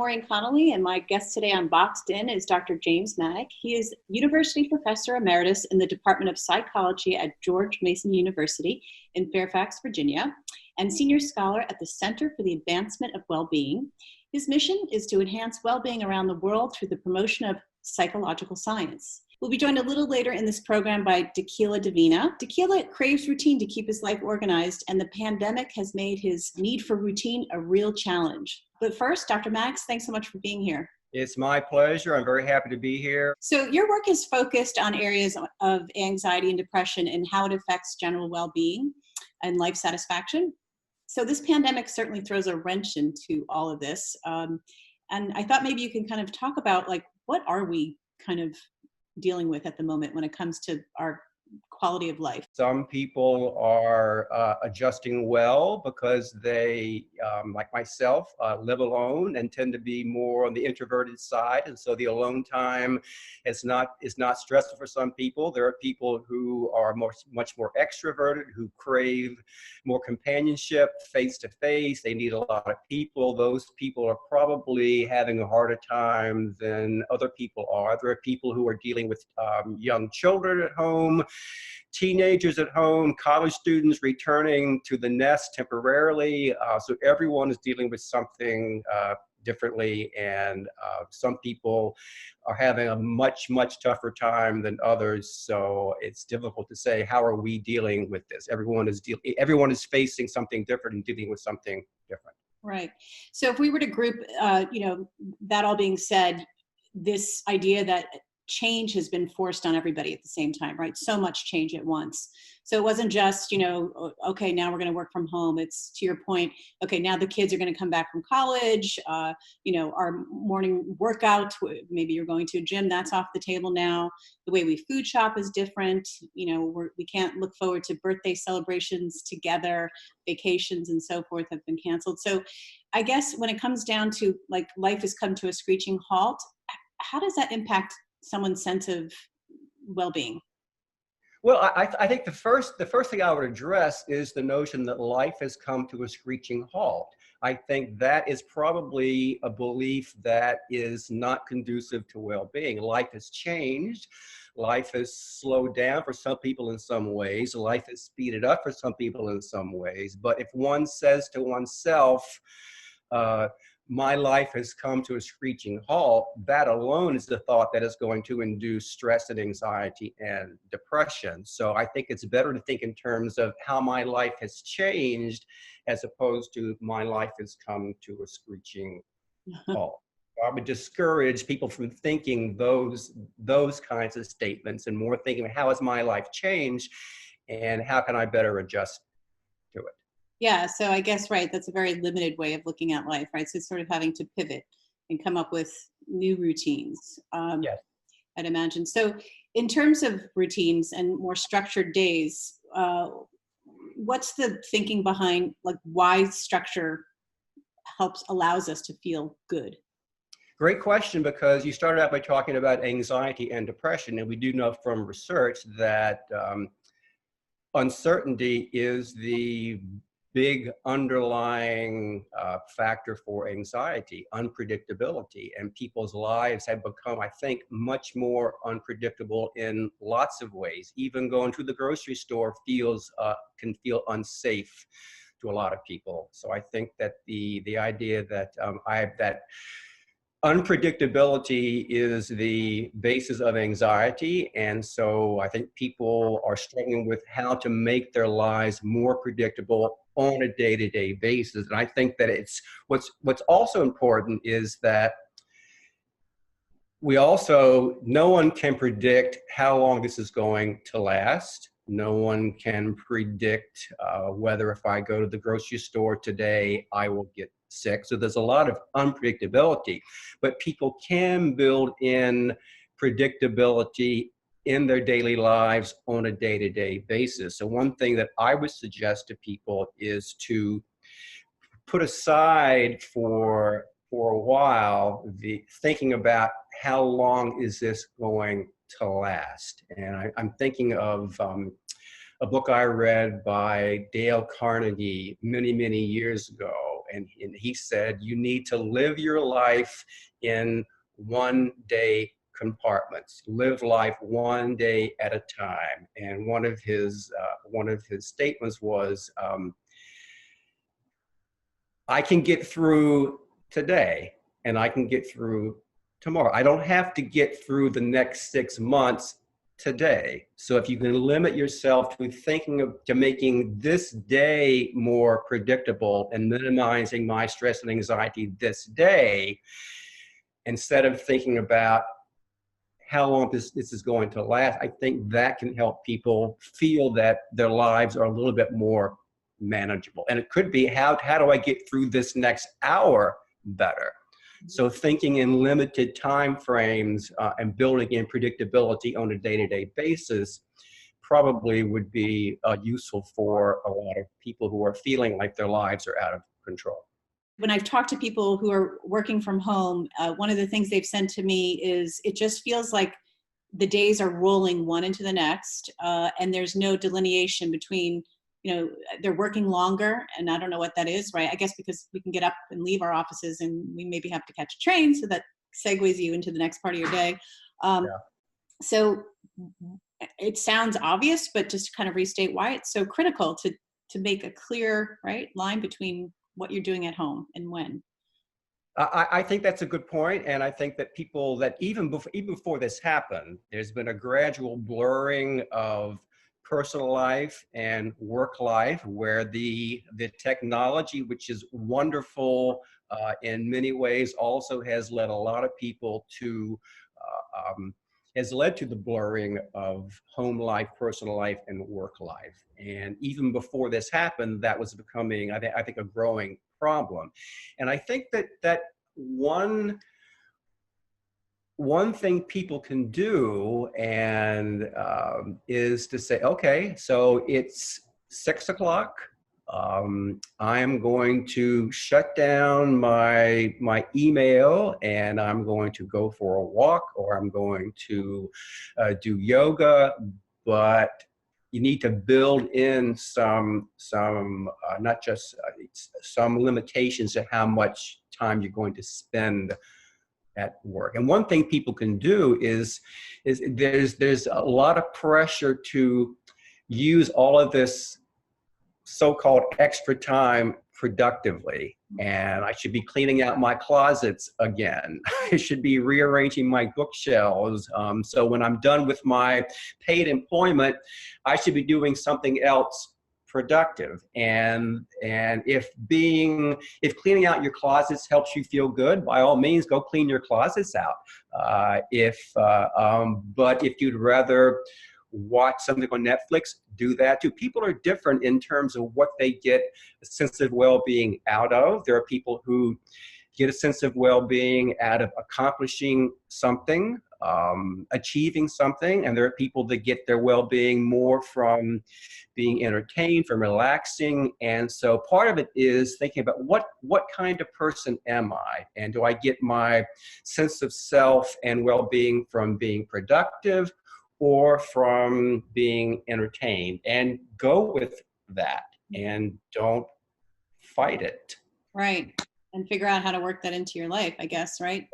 Maureen Connolly, and my guest today on Boxed In is Dr. James Maddux. He is University Professor Emeritus in the Department of Psychology at George Mason University in Fairfax, Virginia, and Senior Scholar at the Center for the Advancement of Well-Being. His mission is to enhance well-being around the world through the promotion of psychological science. We'll be joined a little later in this program by Tequila Divina. Tequila craves routine to keep his life organized, and the pandemic has made his need for routine a real challenge. But first, Dr. Maddux, thanks so much for being here. It's my pleasure. I'm very happy to be here. So your work is focused on areas of anxiety and depression and how it affects general well-being and life satisfaction. So this pandemic certainly throws a wrench into all of this. And I thought maybe you can kind of talk about, like, what are we kind of dealing with at the moment when it comes to our quality of life? Some people are adjusting well because they, like myself, live alone and tend to be more on the introverted side. And so the alone time is not stressful for some people. There are people who are much more extroverted, who crave more companionship face to face. They need a lot of people. Those people are probably having a harder time than other people are. There are people who are dealing with young children at home, teenagers at home, college students returning to the nest temporarily. So everyone is dealing with something differently, and some people are having a much tougher time than others. So it's difficult to say, how are we dealing with this? Everyone is facing something different and dealing with something different. Right. So if we were to group, that all being said, this idea that change has been forced on everybody at the same time, right? So much change at once. So it wasn't just, okay, now we're going to work from home. It's, to your point, okay, now the kids are going to come back from college. Our morning workout, maybe you're going to a gym, that's off the table now. The way we food shop is different. We can't look forward to birthday celebrations together. Vacations and so forth have been canceled. So I guess when it comes down to, like, life has come to a screeching halt, how does that impact someone's sense of well-being? Well, I think the first thing I would address is the notion that life has come to a screeching halt. I think that is probably a belief that is not conducive to well-being. Life has changed. Life has slowed down for some people in some ways. Life has speeded up for some people in some ways. But if one says to oneself, my life has come to a screeching halt, that alone is the thought that is going to induce stress and anxiety and depression. So I think it's better to think in terms of how my life has changed as opposed to my life has come to a screeching halt. I would discourage people from thinking those kinds of statements and more thinking, how has my life changed and how can I better adjust to it? Yeah, so I guess, right, that's a very limited way of looking at life, right? So it's sort of having to pivot and come up with new routines, Yes. I'd imagine. So in terms of routines and more structured days, what's the thinking behind, like, why structure allows us to feel good? Great question, because you started out by talking about anxiety and depression, and we do know from research that uncertainty is the big underlying factor for anxiety, unpredictability, and people's lives have become, I think, much more unpredictable in lots of ways. Even going to the grocery store can feel unsafe to a lot of people. So I think that the idea that that unpredictability is the basis of anxiety, and so I think people are struggling with how to make their lives more predictable on a day-to-day basis. And I think that what's also important is that no one can predict how long this is going to last. No one can predict whether if I go to the grocery store today, I will get sick. So there's a lot of unpredictability, but people can build in predictability in their daily lives on a day-to-day basis. So one thing that I would suggest to people is to put aside for a while the thinking about how long is this going to last. And I'm thinking of a book I read by Dale Carnegie many years ago, and he said, you need to live your life in 1-day compartments. Live life 1 day at a time. And one of his statements was, I can get through today and I can get through tomorrow. I don't have to get through the next 6 months today. So if you can limit yourself to making this day more predictable and minimizing my stress and anxiety this day, instead of thinking about how long this is going to last, I think that can help people feel that their lives are a little bit more manageable. And it could be, how do I get through this next hour better? So thinking in limited time frames and building in predictability on a day-to-day basis probably would be useful for a lot of people who are feeling like their lives are out of control. When I've talked to people who are working from home, one of the things they've said to me is it just feels like the days are rolling one into the next, and there's no delineation between, they're working longer, and I don't know what that is, right? I guess because we can get up and leave our offices and we maybe have to catch a train, so that segues you into the next part of your day. So it sounds obvious, but just to kind of restate why it's so critical to make a clear, right, line between what you're doing at home and when. I think that's a good point, and I think that people that even before this happened, there's been a gradual blurring of personal life and work life, where the technology, which is wonderful in many ways, also has led a lot of people to has led to the blurring of home life, personal life, and work life. And even before this happened, that was becoming, I think, a growing problem. And I think that one thing people can do and is to say, okay, so it's 6 o'clock. I am going to shut down my email, and I'm going to go for a walk, or I'm going to do yoga. But you need to build in some not just some limitations to how much time you're going to spend at work. And one thing people can do is there's a lot of pressure to use all of this so-called extra time productively. And I should be cleaning out my closets again. I should be rearranging my bookshelves. So when I'm done with my paid employment, I should be doing something else productive. And if cleaning out your closets helps you feel good, by all means, go clean your closets out. But if you'd rather watch something on Netflix, do that too. People are different in terms of what they get a sense of well-being out of. There are people who get a sense of well-being out of accomplishing something, achieving something, and there are people that get their well-being more from being entertained, from relaxing. And so part of it is thinking about what kind of person am I? And do I get my sense of self and well-being from being productive or from being entertained? And go with that and don't fight it. Right. And figure out how to work that into your life, I guess, right?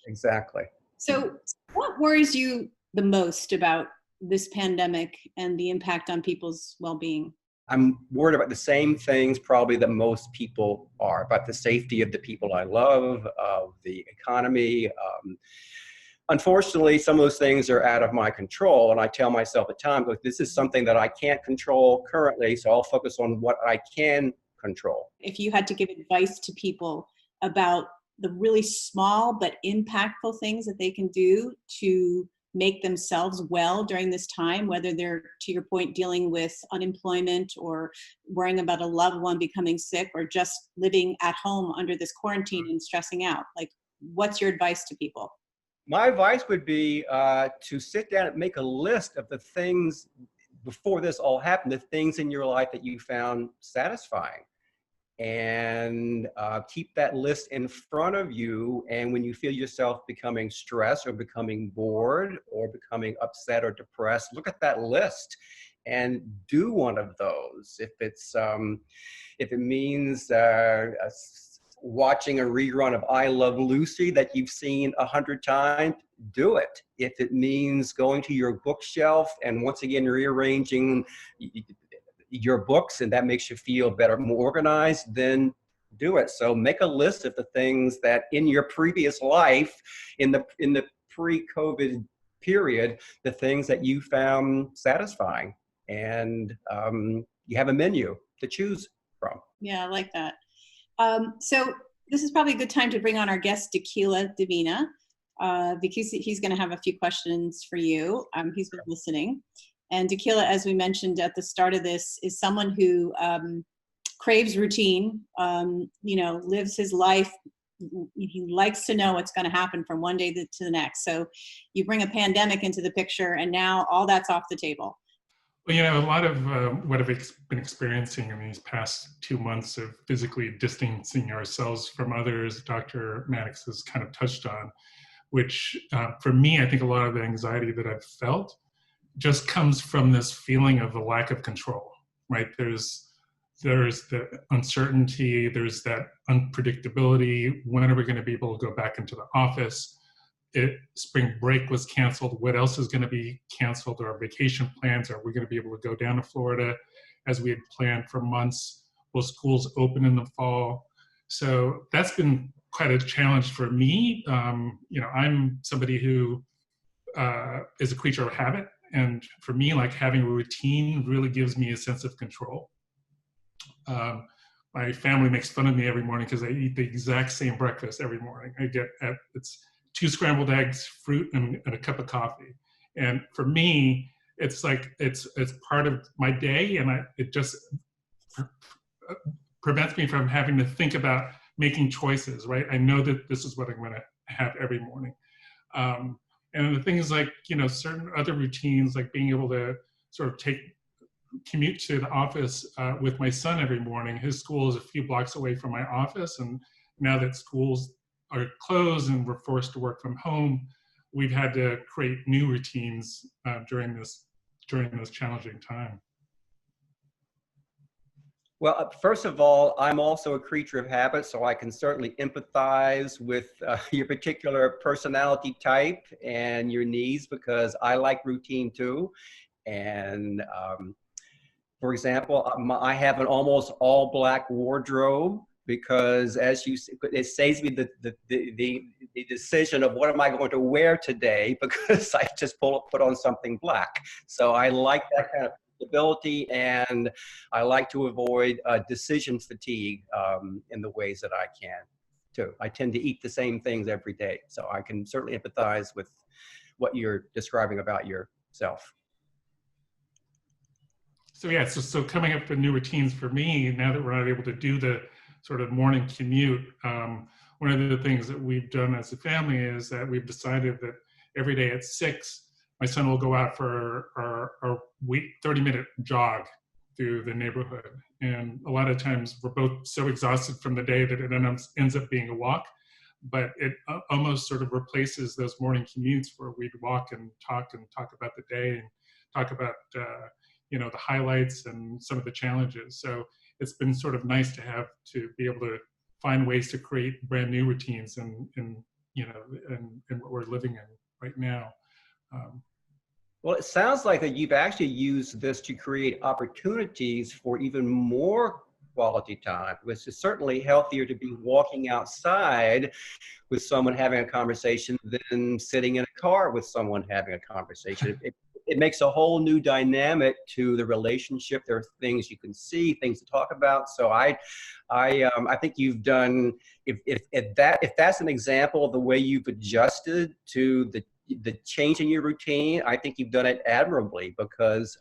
Exactly. So what worries you the most about this pandemic and the impact on people's well-being? I'm worried about the same things probably that most people are, about the safety of the people I love, of the economy. Unfortunately, some of those things are out of my control, and I tell myself at times, look, this is something that I can't control currently, so I'll focus on what I can control. If you had to give advice to people about the really small but impactful things that they can do to make themselves well during this time, whether they're, to your point, dealing with unemployment or worrying about a loved one becoming sick or just living at home under this quarantine and stressing out, like, what's your advice to people? My advice would be to sit down and make a list of the things before this all happened, the things in your life that you found satisfying. And keep that list in front of you. And when you feel yourself becoming stressed or becoming bored or becoming upset or depressed, look at that list and do one of those. If it means watching a rerun of I Love Lucy that you've seen 100 times, do it. If it means going to your bookshelf and once again rearranging your books and that makes you feel better, more organized, then do it. So make a list of the things that in your previous life, in the pre-COVID period, the things that you found satisfying, and you have a menu to choose from. Yeah, I like that. So this is probably a good time to bring on our guest, Tequila Divina, because he's going to have a few questions for you. He's been listening. And Tequila, as we mentioned at the start of this, is someone who craves routine, lives his life. He likes to know what's going to happen from one day to the next. So you bring a pandemic into the picture, and now all that's off the table. Well, a lot of what I've been experiencing in these past 2 months of physically distancing ourselves from others, Dr. Maddux has kind of touched on, which for me, I think a lot of the anxiety that I've felt just comes from this feeling of a lack of control, right? There's the uncertainty, there's that unpredictability. When are we going to be able to go back into the office? Spring break was canceled. What else is going to be canceled? Our vacation plans, are we going to be able to go down to Florida as we had planned for months? Will schools open in the fall? So that's been quite a challenge for me. I'm somebody who is a creature of habit. And for me, like having a routine really gives me a sense of control. My family makes fun of me every morning because I eat the exact same breakfast every morning. It's 2 scrambled eggs, fruit, and a cup of coffee. And for me, it's like it's part of my day, and it just prevents me from having to think about making choices, right? I know that this is what I'm going to have every morning. And the thing is, like, certain other routines, like being able to sort of commute to the office with my son every morning. His school is a few blocks away from my office, and now that schools are closed and we're forced to work from home, we've had to create new routines during this challenging time. Well, first of all, I'm also a creature of habit, so I can certainly empathize with your particular personality type and your needs, because I like routine too. And for example, I have an almost all black wardrobe because, as you see, it saves me the decision of what am I going to wear today, because I just put on something black. So I like that kind of stability, and I like to avoid decision fatigue in the ways that I can too. I tend to eat the same things every day, so I can certainly empathize with what you're describing about yourself. So yeah, so coming up with new routines for me, now that we're not able to do the sort of morning commute, one of the things that we've done as a family is that we've decided that every day at 6, my son will go out for our 30-minute jog through the neighborhood. And a lot of times we're both so exhausted from the day that it ends up being a walk, but it almost sort of replaces those morning commutes where we'd walk and talk about the day and talk about the highlights and some of the challenges. So it's been sort of nice to be able to find ways to create brand new routines in what we're living in right now. Well, it sounds like that you've actually used this to create opportunities for even more quality time, which is certainly healthier to be walking outside with someone having a conversation than sitting in a car with someone having a conversation. It makes a whole new dynamic to the relationship. There are things you can see, things to talk about. So I think you've done, if that's an example of the way you've adjusted to the change in your routine, I think you've done it admirably, because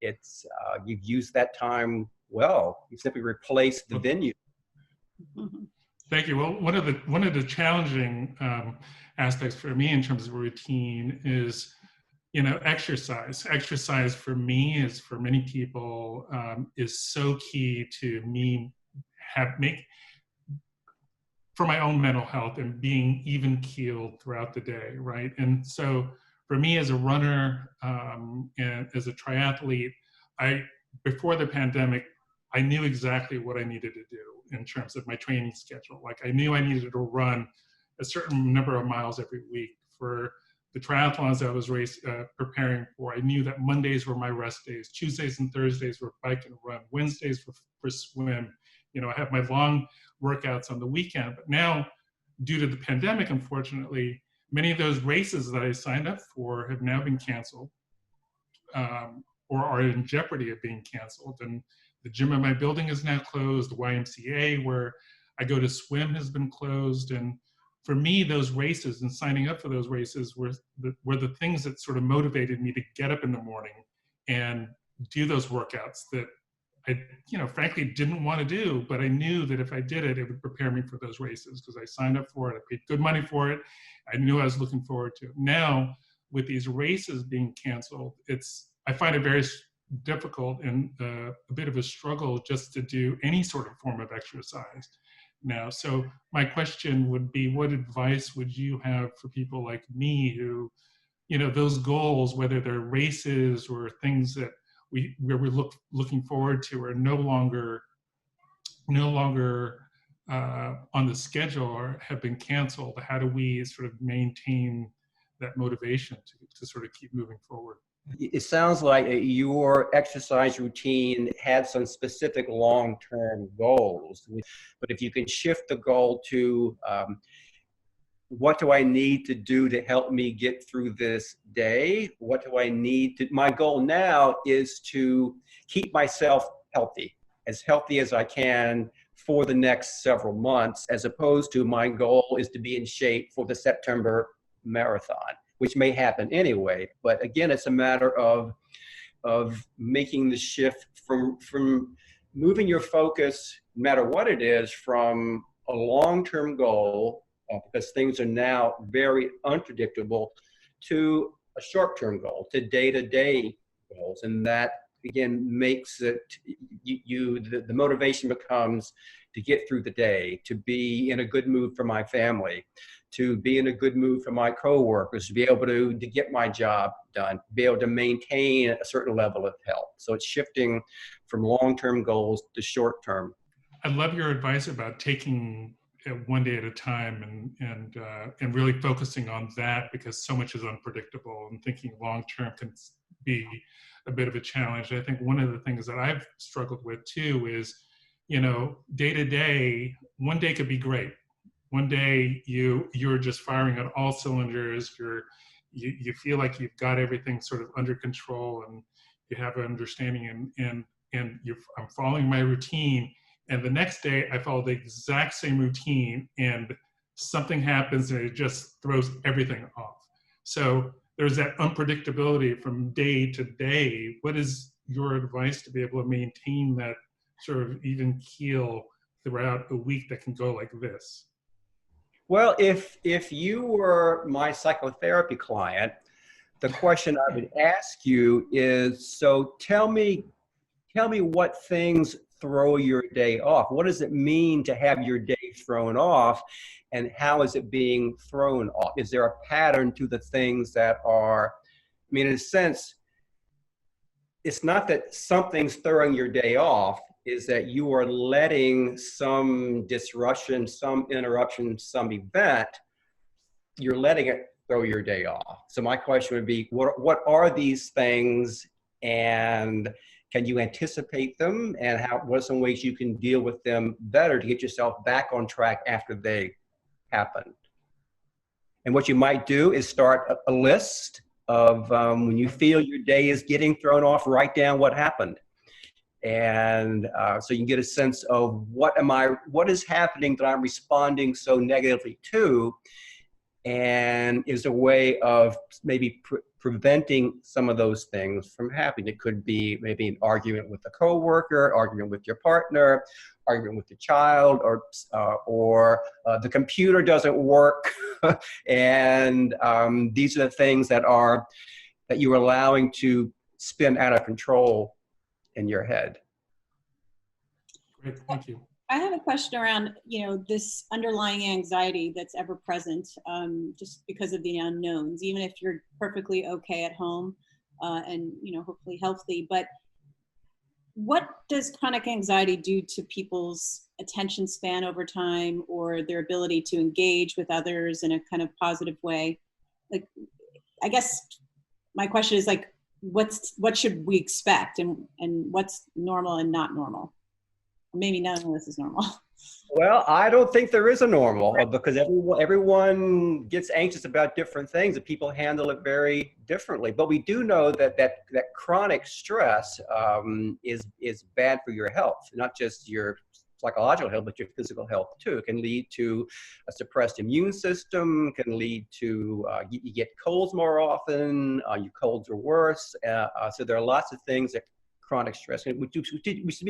you've used that time well. You simply replaced the venue. Thank you. Well, one of the challenging aspects for me in terms of routine is, exercise. Exercise for me, is for many people, is so key to me for my own mental health and being even keeled throughout the day, right? And so for me as a runner and as a triathlete, before the pandemic, I knew exactly what I needed to do in terms of my training schedule. Like I knew I needed to run a certain number of miles every week. For the triathlons I was preparing for, I knew that Mondays were my rest days, Tuesdays and Thursdays were bike and run, Wednesdays for swim. You know, I have my long workouts on the weekend. But now, due to the pandemic, unfortunately, many of those races that I signed up for have now been canceled or are in jeopardy of being canceled. And the gym in my building is now closed. The YMCA where I go to swim has been closed. And for me, those races and signing up for those races were the things that sort of motivated me to get up in the morning and do those workouts that I, frankly didn't want to do, but I knew that if I did it, it would prepare me for those races because I signed up for it. I paid good money for it. I knew I was looking forward to it. Now, with these races being canceled, I find it very difficult and a bit of a struggle just to do any sort of form of exercise now. So my question would be, what advice would you have for people like me who, those goals, whether they're races or things that we're looking forward to are no longer on the schedule or have been canceled? How do we sort of maintain that motivation to sort of keep moving forward? It sounds like your exercise routine had some specific long-term goals, but if you can shift the goal to what do I need to do to help me get through this day? What do I need to, my goal now is to keep myself healthy as I can for the next several months, as opposed to my goal is to be in shape for the September marathon, which may happen anyway. But again, it's a matter of making the shift from moving your focus, no matter what it is, from a long-term goal, because things are now very unpredictable, to a short-term goal, to day-to-day goals. And that, again, makes it, the motivation becomes to get through the day, to be in a good mood for my family, to be in a good mood for my coworkers, to be able to get my job done, be able to maintain a certain level of health. So it's shifting from long-term goals to short-term. I love your advice about taking one day at a time and really focusing on that, because so much is unpredictable and thinking long-term can be a bit of a challenge. I think one of the things that I've struggled with too is, day to day, one day could be great. One day you're just firing on all cylinders. You feel like you've got everything sort of under control and you have an understanding and I'm following my routine. And the next day I follow the exact same routine and something happens and it just throws everything off. So there's that unpredictability from day to day. What is your advice to be able to maintain that sort of even keel throughout a week that can go like this? Well, if you were my psychotherapy client, the question I would ask you is, so tell me what things throw your day off. What does it mean to have your day thrown off, and how is it being thrown off? Is there a pattern to the things that are, in a sense, it's not that something's throwing your day off, is that you are letting some disruption, some interruption, some event, you're letting it throw your day off. So my question would be, what are these things, and can you anticipate them, and what are some ways you can deal with them better to get yourself back on track after they happen? And what you might do is start a list of when you feel your day is getting thrown off, write down what happened. And so you can get a sense of what is happening that I'm responding so negatively to, and is a way of maybe preventing some of those things from happening. It could be maybe an argument with a coworker, argument with your partner, argument with your child, or the computer doesn't work. And these are the things that you're allowing to spin out of control in your head. Great, thank you. I have a question around, this underlying anxiety that's ever present, just because of the unknowns, even if you're perfectly okay at home, and, hopefully healthy. But what does chronic anxiety do to people's attention span over time, or their ability to engage with others in a kind of positive way? Like, I guess my question is like, what should we expect, and what's normal and not normal? Maybe none of this is normal. Well, I don't think there is a normal, because everyone gets anxious about different things and people handle it very differently. But we do know that chronic stress is bad for your health, not just your psychological health, but your physical health too. It can lead to a suppressed immune system, can lead to, you get colds more often, your colds are worse. So there are lots of things that chronic stress, which is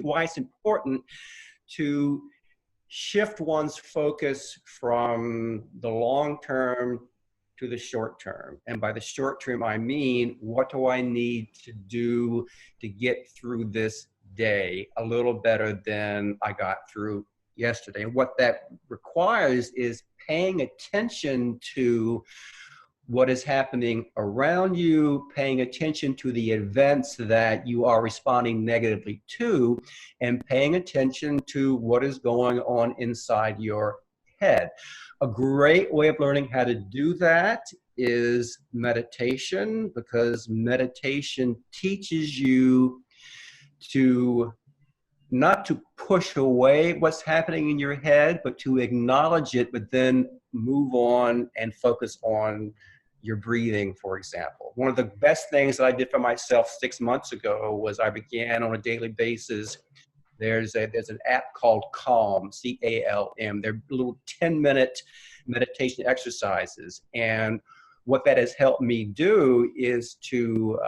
why it's important to shift one's focus from the long term to the short term. And by the short term, I mean, what do I need to do to get through this day a little better than I got through yesterday? And what that requires is paying attention to what is happening around you, paying attention to the events that you are responding negatively to, and paying attention to what is going on inside your head. A great way of learning how to do that is meditation, because meditation teaches you to not to push away what's happening in your head, but to acknowledge it, but then move on and focus on your breathing, for example. One of the best things that I did for myself 6 months ago was I began on a daily basis. There's an app called Calm, C-A-L-M. They're little 10-minute meditation exercises. And what that has helped me do is to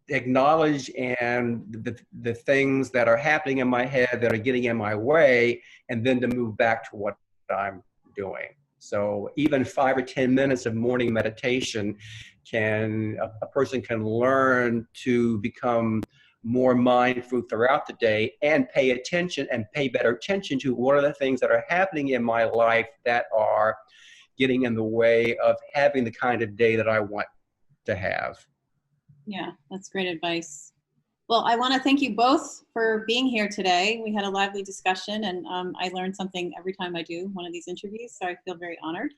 acknowledge and the things that are happening in my head that are getting in my way, and then to move back to what I'm doing. So even 5 or 10 minutes of morning meditation a person can learn to become more mindful throughout the day and pay attention and pay better attention to what are the things that are happening in my life that are getting in the way of having the kind of day that I want to have. Yeah, that's great advice. Well, I want to thank you both for being here today. We had a lively discussion, and I learned something every time I do one of these interviews, so I feel very honored.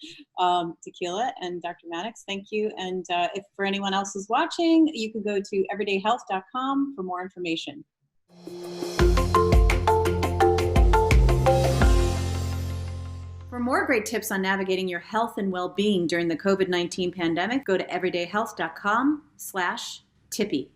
Tequila and Dr. Maddux, thank you. And if for anyone else who's watching, you can go to everydayhealth.com for more information. For more great tips on navigating your health and well-being during the COVID-19 pandemic, go to everydayhealth.com/Tippy.